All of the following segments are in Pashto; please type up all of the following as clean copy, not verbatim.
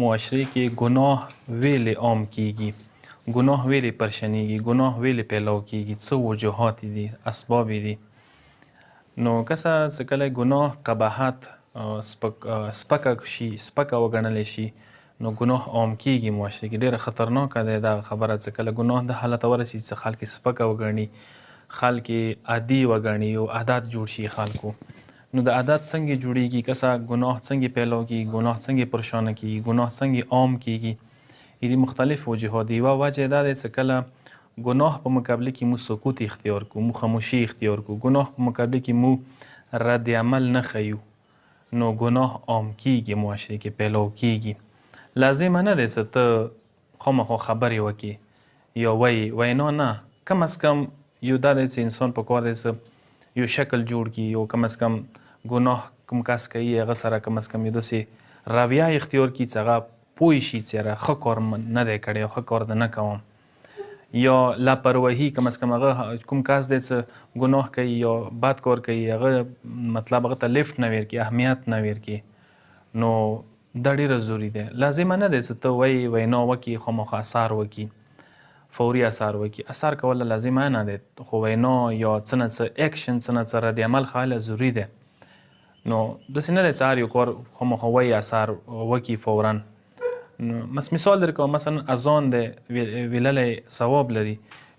معاشره کې ګناه ویلې عام کیږي، ګناه ویلې پرشنیږي، ګناه ویلې پیلاو کیږي، څه وجوهات دي، اسباب دي. نو که کله ګناه قباحت سپکه شي، سپکه وګڼلی شي، نو ګناه عام کیږي معاشره کې. ډېره خطرناکه دی دغه خبره چې کله ګناه د حالت ورسي چې خلک سپکه وګڼي، خلک عادي وګڼي، یو عادت جوړ شي خلکو. نو د عادت څنګه جوړیږي، کسه ګناه څنګه پیلاو کیږي، ګناه څنګه پرشانه کیږي، ګناه څنګه عام کیږي. دې مختلف وجوهات دي. یوه وجه دا دی چې کله ګناه په مقابله کې مو سکوت اختیار کو، مو خاموشي اختیار کو، ګناه په مقابله کې مو رد عمل نه ښیو، نو ګناه عام کیږي، معاشره کې پیلاو کیږي. لازمه نه دی چې ته خامخا خبرې وکړې یا وینا نه، کم از کم یو دا دی چې انسان په کار دی چې یو شکل جوړ کړي، یو کم از کم ګناه کوم کس کوي هغه سره کم از کم یو داسې رویه اختیار کړي چې هغه پوه شي چې یاره ښه کار نه دی کړی او ښه کار د نه کوم. یا لاپرواهي، کم از کم هغه کوم کس دی چې ګناه کوي یا بد کار کوي، هغه مطلب هغه ته لیفټ نه ورکړي، اهمیت نه ورکړي، نو دا ډېره ضروري دی. لازمه نه دی چې ته وینا وکړي، خامخا اثار وکړي، فوري اثار وکړي. اثار کول لازمه نه دی، خو وینا یا څه نه څه اکشن، څه نه څه رد عمل ښایله ضروري دی. نو داسې نه دی چې هر یو کار خامخا اثار وکړي فورا. مثال در کوم، مثلا اذان دی ویللی ثواب لري.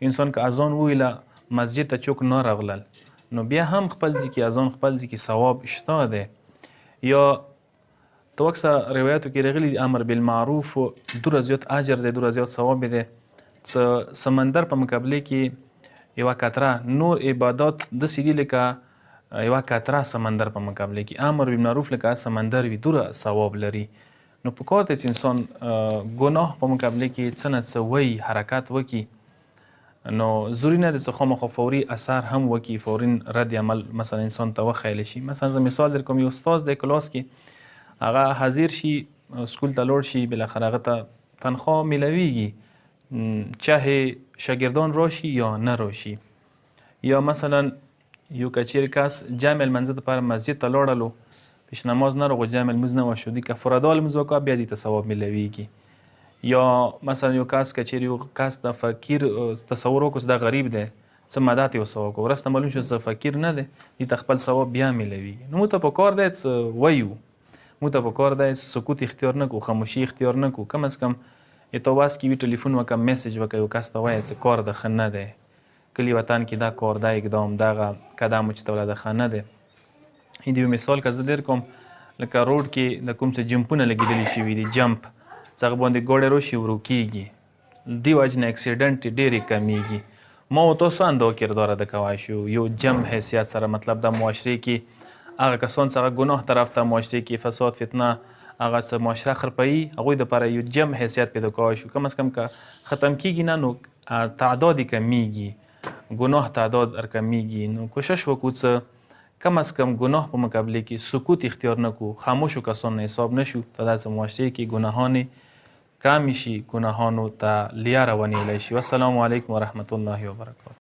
انسان که اذان وویله مسجد ته چوک نه راغلل، نو بیا هم خپل ځای کې اذان، خپل ځای کې ثواب شته دی. یا تو اکثر روایاتو کې راغلي امر بالمعروف دومره زیات اجر دی، دومره زیات ثواب دی چې سمندر په مقابله کې یوه قطره نور عبادات داسې دي لکه یوه قطره سمندر په مقابله کې. امر بالمعروف لکه سمندر وي، دومره ثواب لري. نو په کار دی چې انسان ګناه په مقابله کې څه نه څه وایي، حرکت وکړي. نو ضروري نه دی چې خامخا فوري اثر هم وکړي، فوري رد عمل مثلا انسان ته وښیلی شي. مثلا زه مثال در کوم، یو استاد دی کلاس کې، هغه حاضر شي، سکول ته لاړ شي، بالاخره هغه ته تنخواه میلویږي، چاهې شاګردان راشي یا نه راشي. یا مثلا یو که چیرې کس جمع لمانځه دپاره مسجد ته لاړلو، پیش نماز نه راغو، جمع لمونځ نه وشو، دې که فرادا لمونځ وکړه بیا دې ته ثواب میلویږي. یا مثلا یو کس که چیرې یو کس د فقیر تصور وکړو چې دا غریب دی، څه مدد یې ورسره وکړو، وروسته معلوم شو چې فقیر نه دی، دې ته خپل ثواب بیا میلویږي. نو موږ ته په کار دی چې ویو، موږ ته په کار دی چې سکوت اختیار نه کړو، خاموشي اختیار نه کړو. کم از کم ته واس کې وي ټلیفون وکړه، میسج وکړه، یو کس ته وایه چې کار د ښه نه دی، کلي وطن کې دا کار، دا اقدام، دغه قدم اوچتوله د ښه نه دی. د یو مثال که زه در کوم، لکه روډ کې د کوم څه جمپونه لګېدلي شوي دي، جمپ چې هغه باندې ګاډی راشي ورو کېږي، دې وجې نه اکسیډنټ ډېرې کمیږي. ما و تاسو اندا کردار ادا کولی شو یو جمع حیثیت سره، مطلب د معاشرې کې هغه کسان چې هغه ګناه طرف ته، معاشرې کې فساد، فتنه، هغه څه معاشره خرپوي، هغوی دپاره یو جمع حیثیت پیدا کولی شو. کم از کم که ختم کېږي نه، نو تعداد یې کمیږي، ګناه تعداد کمیږي. نو کوشش وکړو چې کم از کم ګناه په مقابله کې سکوت اختیار نه کړو، خاموشو کسانو نه حساب نشو، تا دا چې معاشرې کې ګناهان کم شي، ګناهانو ته لیاره ونیولی شي. والسلام علیکم ورحمة الله وبرکاته.